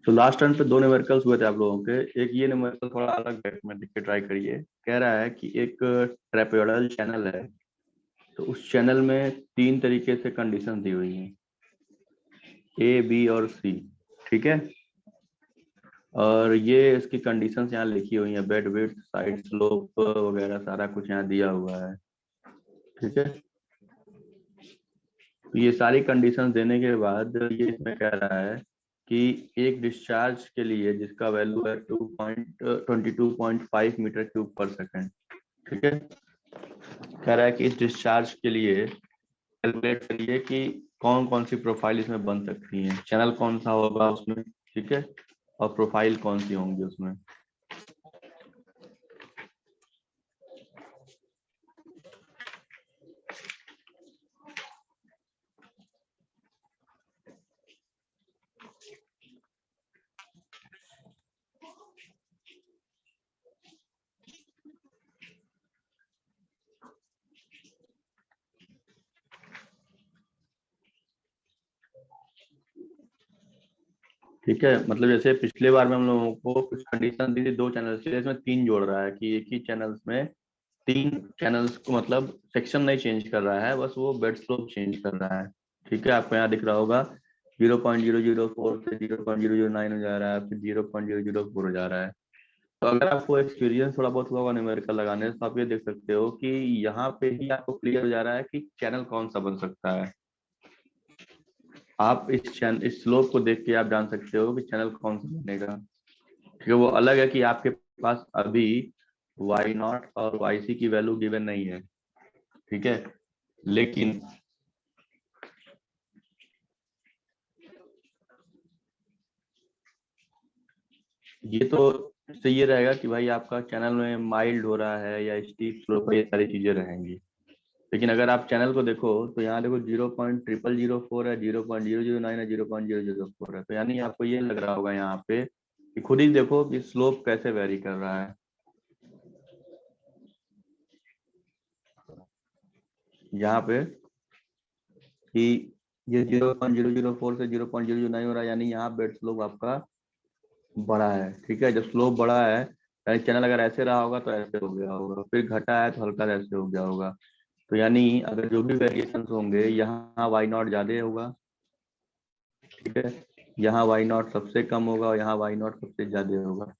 तो last turn पे दो न्यूमेरिकल्स हुए थे आप लोगों के। एक ये न्यूमेरिकल थोड़ा अलग है, में लिख के ट्राई करिए। कह रहा है कि एक ट्रेपेजॉइडल चैनल है, तो उस चैनल में तीन तरीके से कंडीशन दी हुई है, ए बी और सी। ठीक है, और ये इसकी कंडीशंस यहाँ लिखी हुई हैं, बेड विड्थ, साइड स्लोप वगैरह सारा कुछ यहाँ दिया हुआ है। ठीक है, तो ये सारी कंडीशंस देने के बाद ये इसमें कह रहा है कि एक डिस्चार्ज के लिए जिसका वैल्यू है 2.22.5 मीटर क्यूब पर सेकंड। ठीक है, कह रहा है कि इस डिस्चार्ज के लिए कैलकुलेट करिए कि कौन कौन सी प्रोफाइल इसमें बन सकती है, चैनल कौन सा होगा उसमें। ठीक है, और प्रोफाइल कौन सी होंगी उसमें। ठीक है, मतलब जैसे पिछले बार में हम लोगों को कुछ कंडीशन दी थी दो चैनल्स की, इसमें तीन जोड़ रहा है कि एक ही चैनल्स में तीन चैनल्स को, मतलब सेक्शन नहीं चेंज कर रहा है, बस वो बेड स्लोप चेंज कर रहा है। ठीक है, आपको यहाँ दिख रहा होगा 0.004 से 0.009 हो जा रहा है, फिर 0.004 हो जा रहा है। तो अगर आपको एक्सपीरियंस थोड़ा बहुत हुआ होगा न्यूमेरिकल लगाने से, तो आप ये देख सकते हो कि यहाँ पे ही आपको क्लियर हो जा रहा है कि चैनल कौन सा बन सकता है। आप इस स्लोप को देख के आप जान सकते हो कि चैनल कौन सा बनेगा। ठीक है, वो अलग है कि आपके पास अभी वाई नॉट और वाई सी की वैल्यू गिवन नहीं है। ठीक है, लेकिन ये तो इससे ये रहेगा कि भाई आपका चैनल में माइल्ड हो रहा है या स्टीप स्लोप है, ये सारी चीजें रहेंगी। लेकिन अगर आप चैनल को देखो तो यहाँ देखो 0.0004 है, 0.009 है, 0.004 है, तो यानी आपको ये लग रहा होगा यहाँ पे कि खुद ही देखो कि स्लोप कैसे वेरी कर रहा है। यहाँ पे कि ये 0.004 से 0.009 हो रहा है, यानी यहाँ बेड स्लोप आपका बड़ा है। ठीक है, जब स्लोप बड़ा है यानी चैनल अगर ऐसे रहा होगा तो ऐसे हो गया होगा, फिर घटा है तो हल्का ऐसे हो गया होगा। तो यानी अगर जो भी वेरिएशन होंगे, यहाँ वाई नॉट ज्यादा होगा। ठीक है, यहाँ वाई नॉट सबसे कम होगा और यहाँ वाई नॉट सबसे ज्यादा होगा।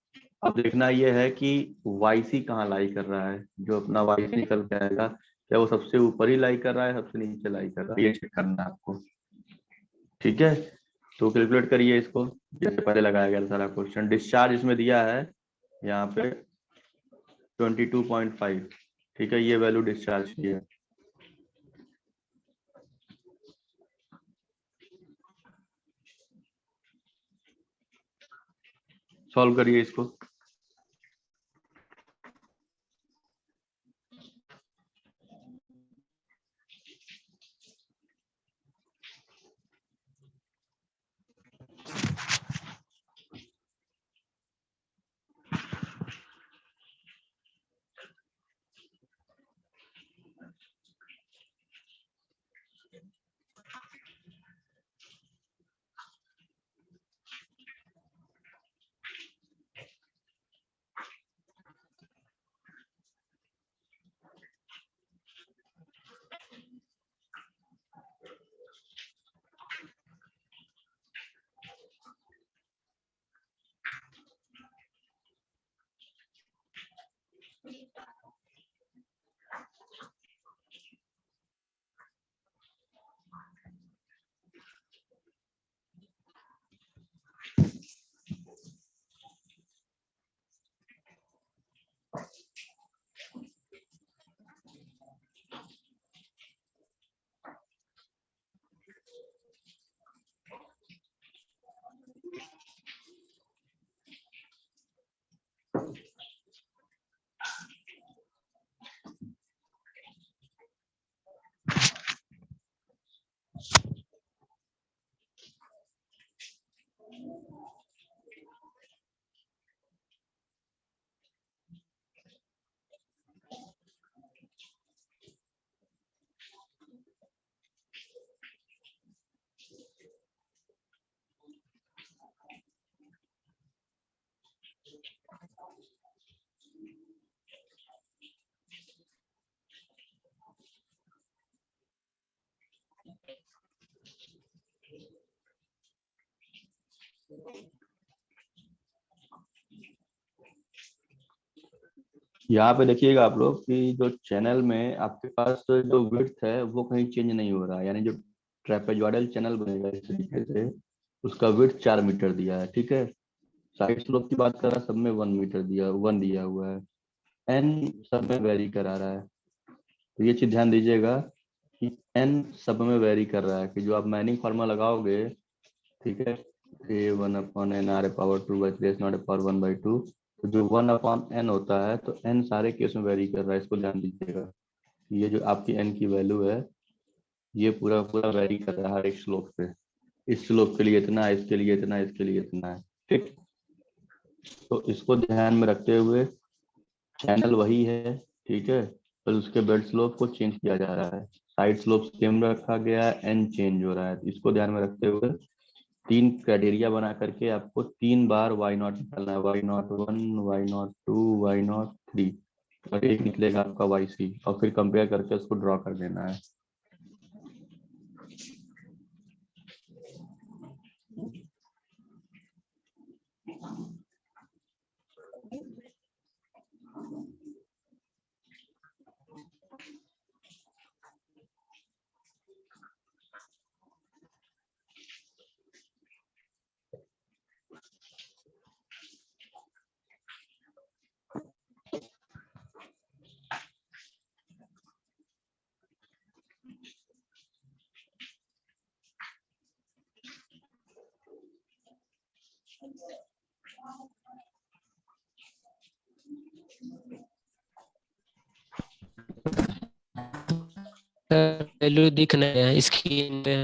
अब देखना यह है कि वाई सी कहाँ लाई कर रहा है, जो अपना वाई सी निकल के आएगा, क्या वो सबसे ऊपर ही लाई कर रहा है, सबसे नीचे लाई कर रहा है, ये चेक करना है आपको। ठीक है, तो कैलकुलेट करिए इसको, जैसे पहले लगाया गया था सारा क्वेश्चन। डिस्चार्ज इसमें दिया है यहाँ पे 22.5। ठीक है, ये वैल्यू डिस्चार्ज की है। सॉल्व करिए इसको। यहाँ पे देखिएगा आप लोग कि जो चैनल में आपके पास जो विड्थ है वो कहीं चेंज नहीं हो रहा है, यानी जो ट्रेपेजॉइडल चैनल बनेगा इस तरीके से उसका विड्थ 4 मीटर दिया है, ठीक है। साइड स्लोप की बात कर रहा है, सब में 1 मीटर दिया, 1 दिया हुआ है। एन सब में वेरी करा रहा है, तो ये चीज ध्यान दीजिएगा कि एन सब में वेरी कर रहा है, कि जो आप मैनिंग फार्मूला लगाओगे, ठीक है, A1/n r⁴ तो जो 1/n होता है तो n सारे केस में वेरी कर रहा है, इसको ध्यान दीजिएगा। ये जो आपकी n की वैल्यू है ये पूरा पूरा वेरी कर रहा है हर एक स्लोप पे। इस स्लोप के लिए इतना, इसके लिए इतना, इसके लिए इतना है, ठीक। तो इसको ध्यान में रखते हुए चैनल वही है, ठीक है, पर उसके बेड स्लोप को चेंज किया जा रहा है। साइड स्लोप सेम रखा गया है, एन चेंज हो रहा है। इसको ध्यान में रखते हुए 3 क्राइटेरिया बना करके आपको 3 बार Y0 निकालना है, Y01, Y02, Y03, और एक निकलेगा आपका YC, और फिर कंपेयर करके उसको ड्रॉ कर देना है। वैल्यू दिख नहीं है स्क्रीन पे।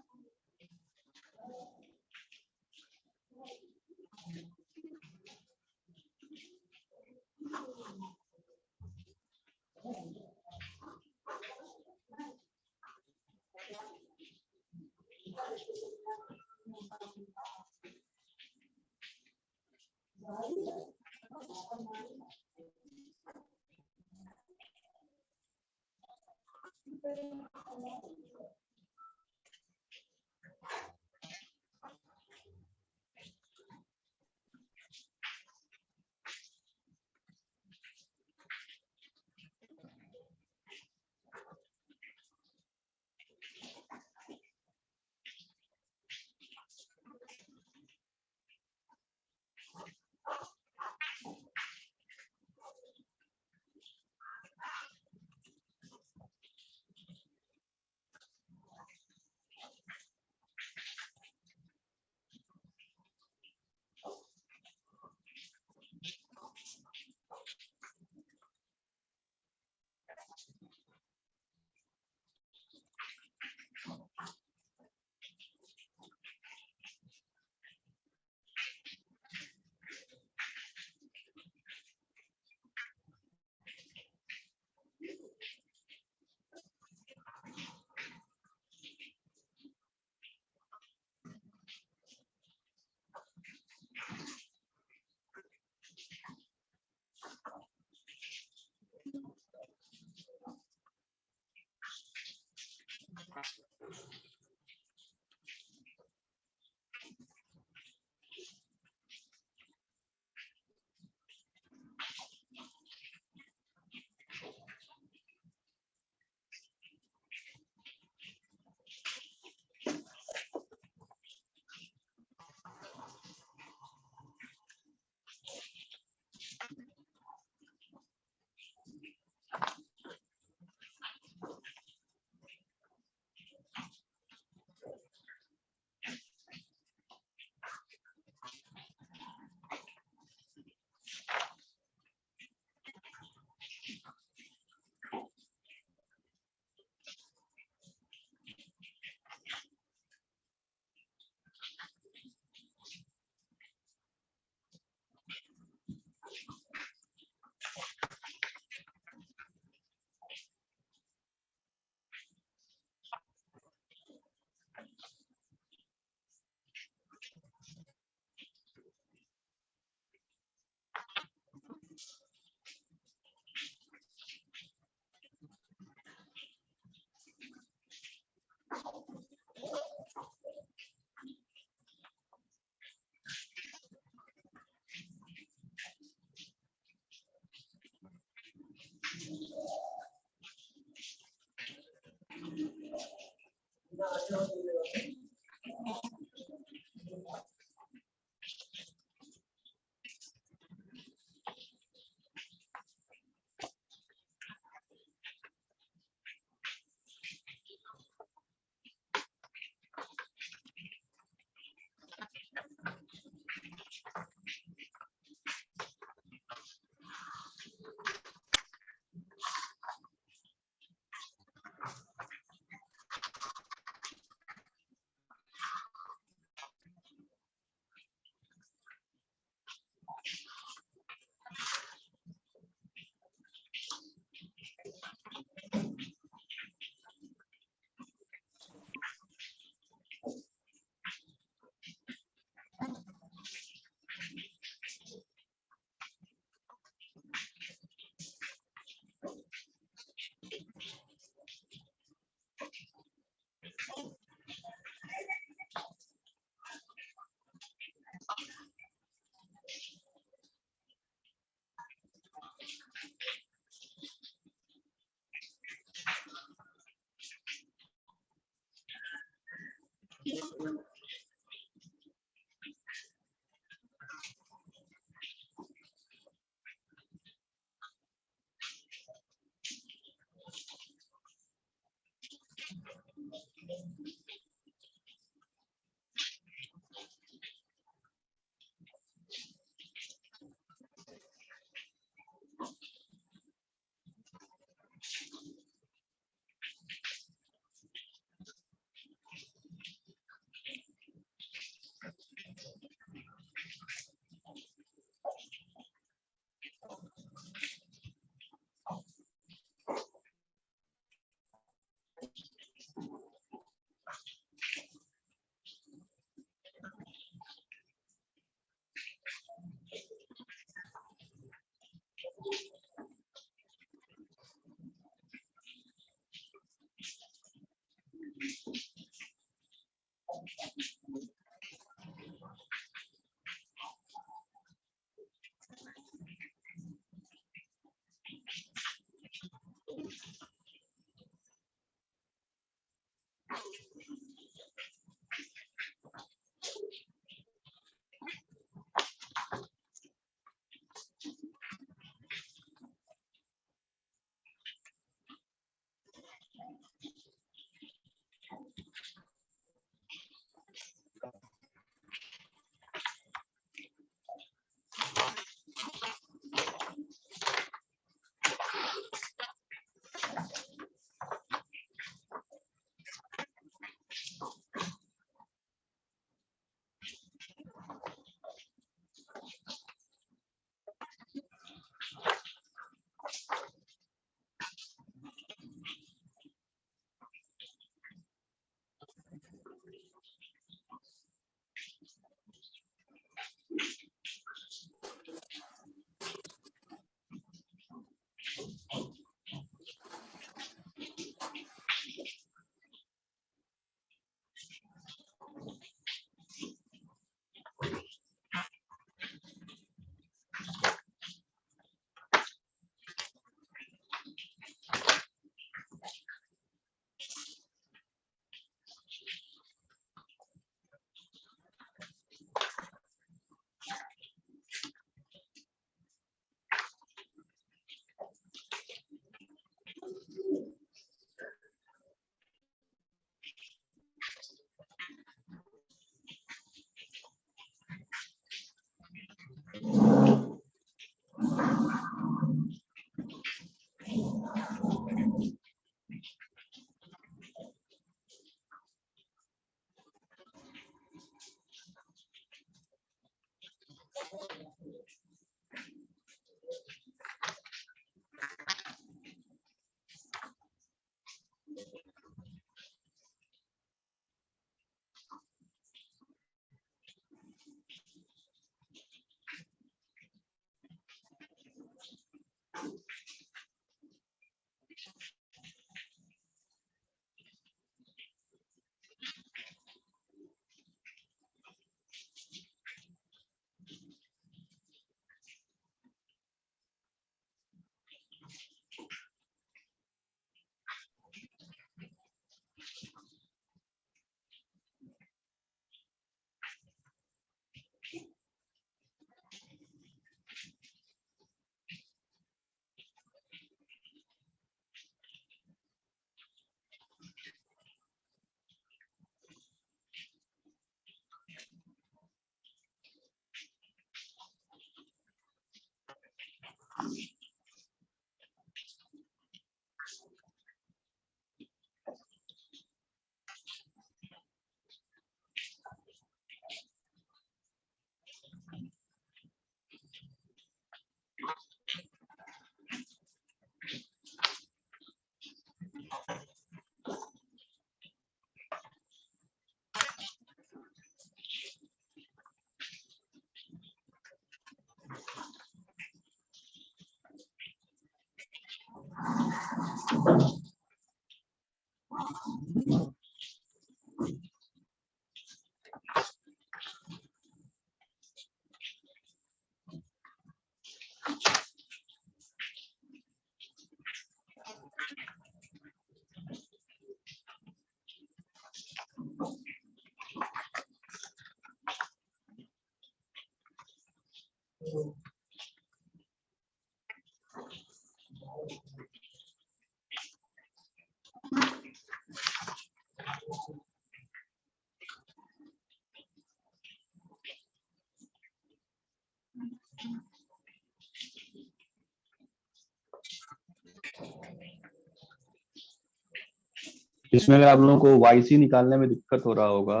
इसमें अगर आप लोगों को YC निकालने में दिक्कत हो रहा होगा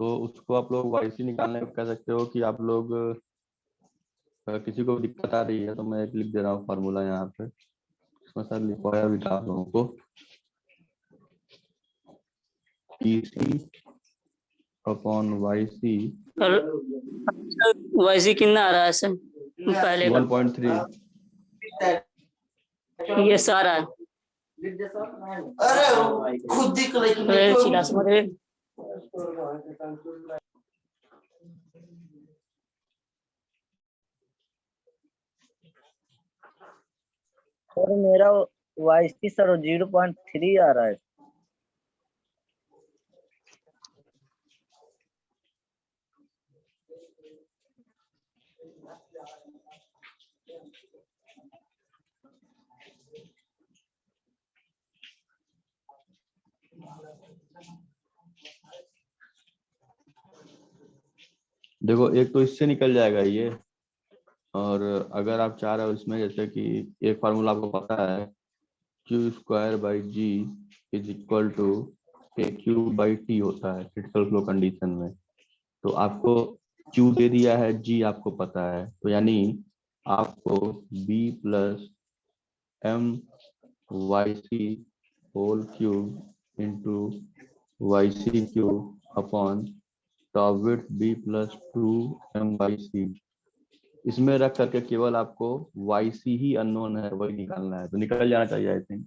तो उसको आप लोग YC निकालने में कह सकते हो कि आप लोग अगर किसी को दिक्कत आ रही है तो मैं एक लिख दे रहा हूँ फार्मूला यहाँ पे, इसमें सर लिखवाया भी था आप लोगों को, EC अपॉन YC वैसे कितना आ रहा है सर पहले का? 1.3। ये सारा है। अरे खुद ही अरे चिल्ला समझ रहे। और मेरा YC सर 0.3 आ रहा है। देखो एक तो इससे निकल जाएगा ये, और अगर आप चाह रहे हो इसमें जैसे कि एक फार्मूला आपको पता है Q²/G is equal to KQ/T होता है क्रिटिकल फ्लो कंडीशन में। तो आपको Q दे दिया है, G आपको पता है, तो यानी आपको B plus MYC whole cube into YC cube upon top width B plus 2MYC, इसमें रख करके केवल आपको YC ही अननोन है वही निकालना है, तो निकल जाना चाहिए। आई थिंक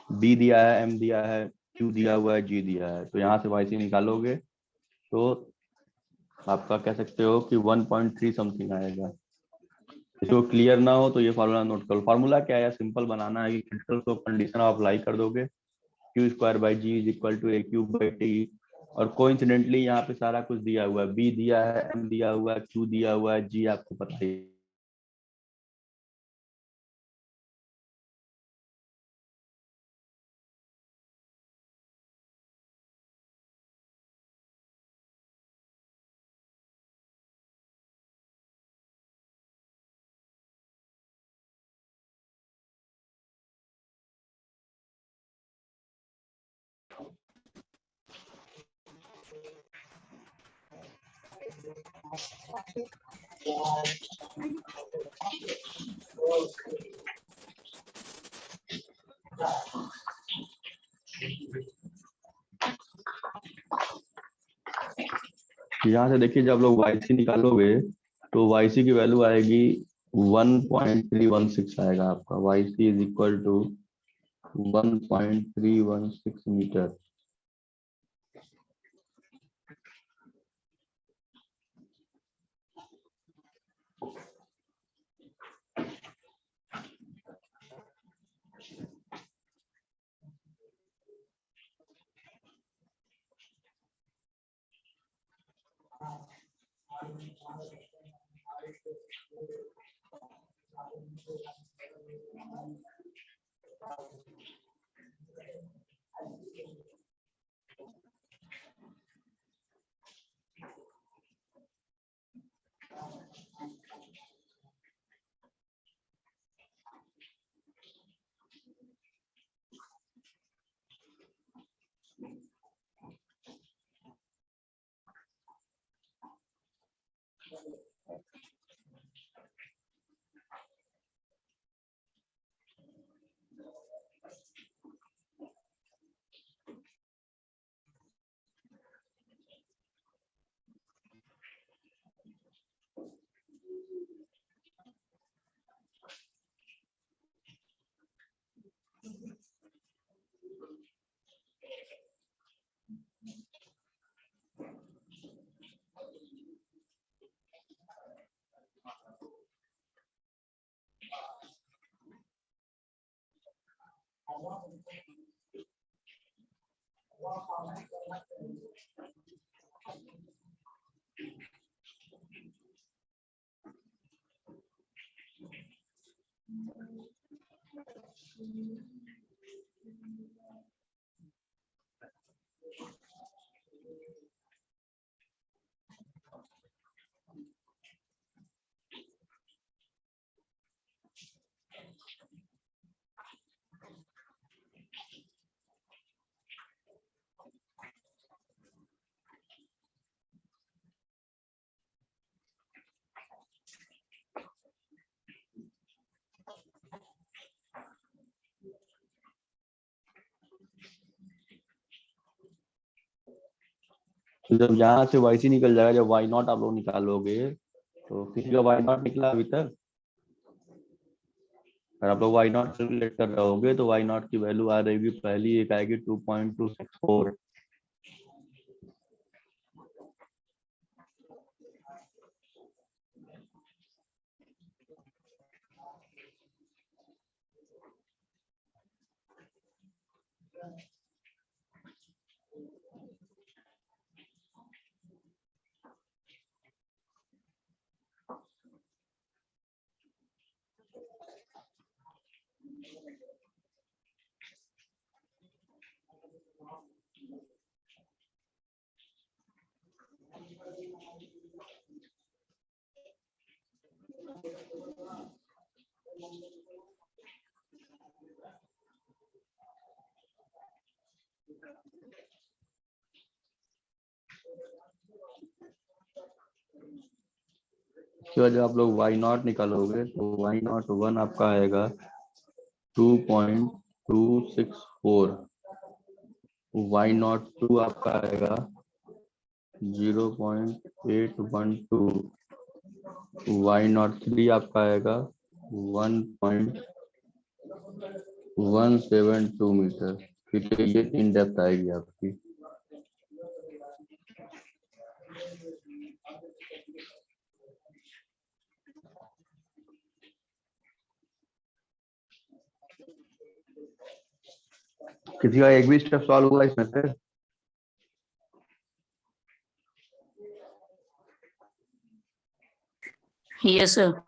B दिया है, M दिया है, Q दिया हुआ है, G दिया है, तो यहाँ से YC निकालोगे तो आपका कह सकते हो कि 1.3 समथिंग आएगा। इसको क्लियर ना हो तो ये फार्मूला नोट करो। फार्मूला क्या है, सिंपल बनाना है कि क्रिटिकल फ्लो कंडीशन आप अप्लाई कर दोगे, Q²/G is equal to AQ/T, और कोइंसिडेंटली यहाँ पे सारा कुछ दिया हुआ है, B दिया है, M दिया हुआ है, Q दिया हुआ है, G आपको पता है। यहाँ से देखिए जब लोग YC निकालोगे तो YC की वैल्यू आएगी 1.316 आएगा आपका। YC is equal to 1.316 metre. तो जब यहाँ से वाई सी निकल जाएगा, जब वाई नॉट आप लोग निकालोगे, तो किसी का वाई नॉट निकला अभी तक? अगर आप लोग वाई नॉट कैलकुलेट कर रहे होगे तो वाई नॉट की वैल्यू आ रही होगी, पहली एक आएगी 2.264। उसके बाद जब आप लोग वाई नॉट निकालोगे तो वाई नॉट 1 आपका आएगा 2.264, वाई नॉट 2 आपका आएगा 0.812, वाई नॉट 3 आपका आएगा 1.172 मीटर। ठीक है, ये 3 डेप्थ आएगी आपकी। किसी का एक भी स्टेप सॉल्व हुआ इसमें से? Yes sir.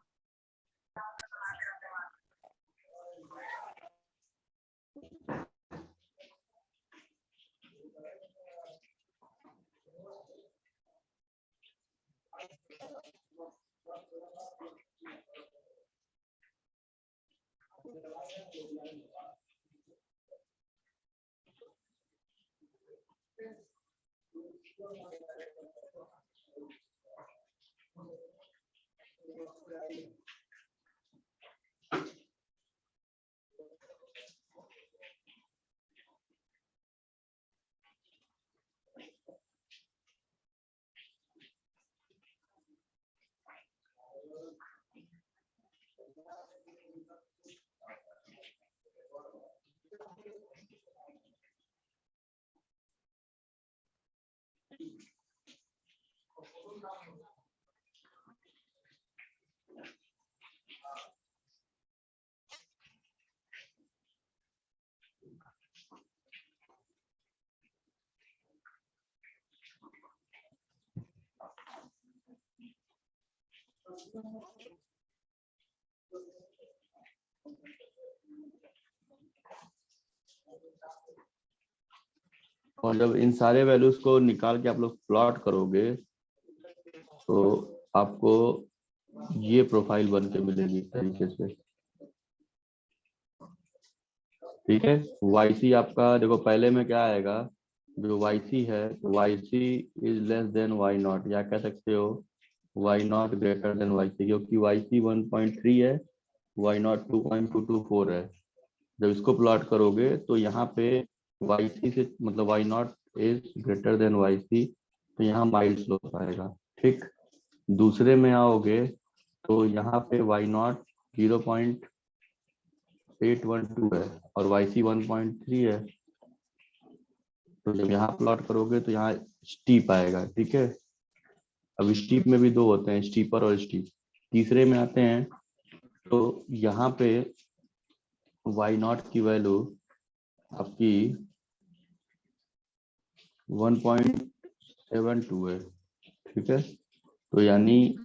और जब इन सारे वैल्यूज को निकाल के आप लोग प्लॉट करोगे तो आपको ये प्रोफाइल बन के मिलेगी इस तरीके से। ठीक है, वाई सी आपका देखो पहले में क्या आएगा, जो वाई सी है Y C is less than Y nought, या कह सकते हो Y nought greater than Y C, क्योंकि वाई सी 1.3 है, वाई नॉट 2.224 है। जब इसको प्लॉट करोगे तो यहाँ पे वाई सी से मतलब Y nought is greater than Y C, तो यहाँ माइल्ड स्लोप आएगा। ठीक, दूसरे में आओगे तो यहाँ पे वाई नॉट 0.812 है और वाई सी 1.3 है, तो जब यहाँ प्लॉट करोगे तो यहाँ स्टीप आएगा। ठीक है, अब स्टीप में भी दो होते हैं, स्टीपर और स्टीप। तीसरे में आते हैं तो यहाँ पे वाई नॉट की वैल्यू आपकी 1.72 है। ठीक है, तो यानी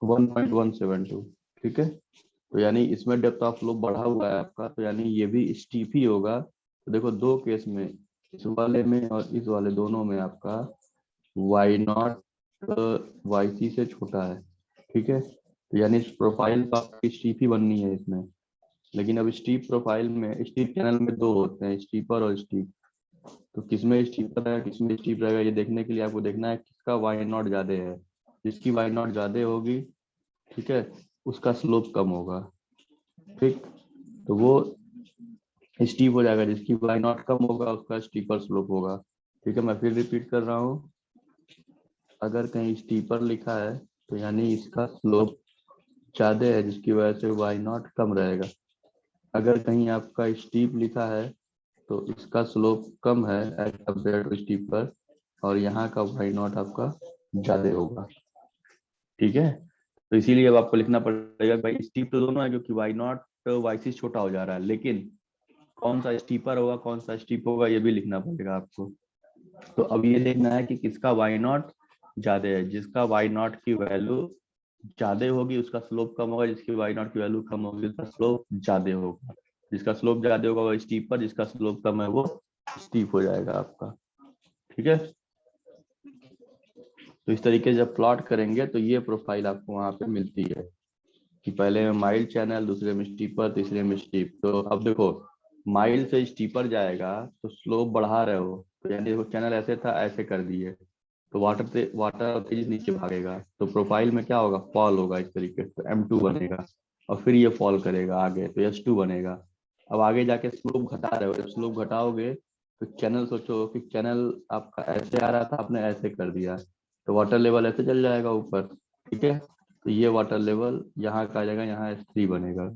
1.172। ठीक है, तो यानी इसमें डेप्थ ऑफ फ्लो बढ़ा हुआ है आपका, तो यानी ये भी स्टीप ही होगा। तो देखो दो केस में, इस वाले में और इस वाले दोनों में आपका वाई नॉट वाई सी से छोटा है। ठीक है, तो यानी इस प्रोफाइल तो आपकी स्टीप ही बननी है इसमें। लेकिन अब स्टीप प्रोफाइल में, स्टीप चैनल में दो होते हैं, स्टीपर और स्टीप। तो किसमें स्टीपर है किसमें स्टीप रहेगा, ये देखने के लिए आपको देखना है किसका वाई नॉट ज्यादा है। जिसकी वाई नॉट ज्यादा होगी, ठीक है, उसका स्लोप कम होगा। ठीक, तो वो स्टीप हो जाएगा, जिसकी वाई नॉट कम होगा उसका स्टीपर स्लोप होगा। ठीक है, मैं फिर रिपीट कर रहा हूँ, अगर कहीं स्टीपर लिखा है तो यानी इसका स्लोप ज्यादा है, जिसकी वजह से वाई नॉट कम रहेगा। अगर कहीं आपका स्टीप लिखा है तो इसका स्लोप कम है एज कम्पेयर टू स्टीपर, और यहाँ का वाई नॉट आपका ज्यादा होगा। ठीक है, तो इसीलिए अब आपको लिखना पड़ेगा भाई स्टीप तो दोनों है, क्योंकि वाई नॉट वाई सी छोटा हो जा रहा है, लेकिन कौन सा स्टीपर होगा कौन सा स्टीप होगा ये भी लिखना पड़ेगा आपको। तो अब ये देखना है कि किसका वाई नॉट ज्यादा है। जिसका वाई नॉट की वैल्यू ज्यादा होगी उसका स्लोप कम होगा, जिसकी वाई नॉट की वैल्यू कम होगी उसका स्लोप ज्यादा होगा। जिसका स्लोप ज्यादा होगा वो स्टीपर, जिसका स्लोप कम है वो स्टीप हो जाएगा आपका। ठीक है, तो इस तरीके से जब प्लॉट करेंगे तो ये प्रोफाइल आपको वहां पे मिलती है कि पहले में माइल्ड चैनल, दूसरे में स्टीपर, तीसरे में स्टीप। तो अब देखो माइल्ड से स्टीपर जाएगा तो स्लोप बढ़ा रहे हो, तो यानी देखो चैनल ऐसे था ऐसे कर दिए तो वाटर तेज नीचे भागेगा, तो प्रोफाइल में क्या होगा, फॉल होगा इस तरीके से, तो M2 बनेगा और फिर ये फॉल करेगा आगे तो S2 बनेगा। अब आगे जाके स्लोप घटा रहे हो, जब स्लोप घटाओगे तो चैनल, सोचो कि चैनल आपका ऐसे आ रहा था आपने ऐसे कर दिया तो वाटर लेवल ऐसे चल जाएगा ऊपर। ठीक है, तो ये वाटर लेवल यहाँ का आ जाएगा, यहाँ S3 बनेगा।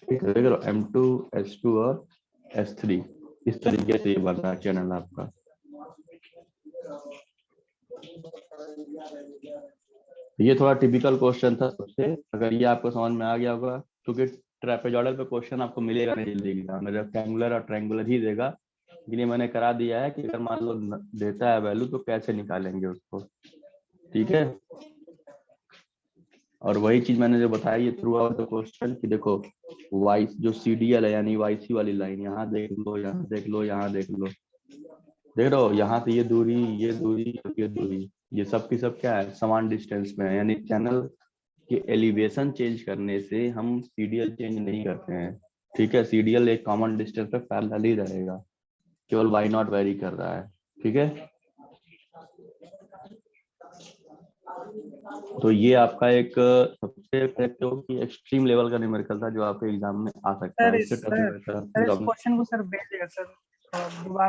ठीक है, देख लो M2 S2 और S3 इस तरीके से ये बन रहा है चैनल आपका। ये थोड़ा टिपिकल क्वेश्चन था सबसे, अगर ये आपको समझ में आ गया होगा, क्योंकि ट्रेपेजॉइडल पे क्वेश्चन आपको मिलेगा नहीं जल्दी एग्जाम में, रेक्टेंगुलर और ट्रायंगुलर ही देगा। लेकिन ये मैंने करा दिया है कि अगर मान लो देता है वैल्यू तो कैसे निकालेंगे उसको। ठीक है, और वही चीज मैंने जो बताई है थ्रू आउट द क्वेश्चन कि देखो वाई जो CDL है यानी YC वाली लाइन, यहाँ देख लो, यहाँ देख लो, यहाँ देख लो, देख रहे हो, यहाँ से ये दूरी, ये दूरी, ये दूरी, ये सब की सब क्या है, समान डिस्टेंस में है। यानी चैनल के एलिवेशन चेंज करने से हम CDL चेंज नहीं करते हैं। ठीक है, CDL एक कॉमन डिस्टेंस पे पैरेलल ही रहेगा, केवल वाई नॉट वेरी कर रहा है। ठीक है, तो ये आपका एक सबसे कहते हो कि एक्सट्रीम लेवल का न्यूमेरिकल था जो आपके एग्जाम में आ सकता है। इससे टफ सर इस क्वेश्चन को सर भेजिएगा सर दोबारा।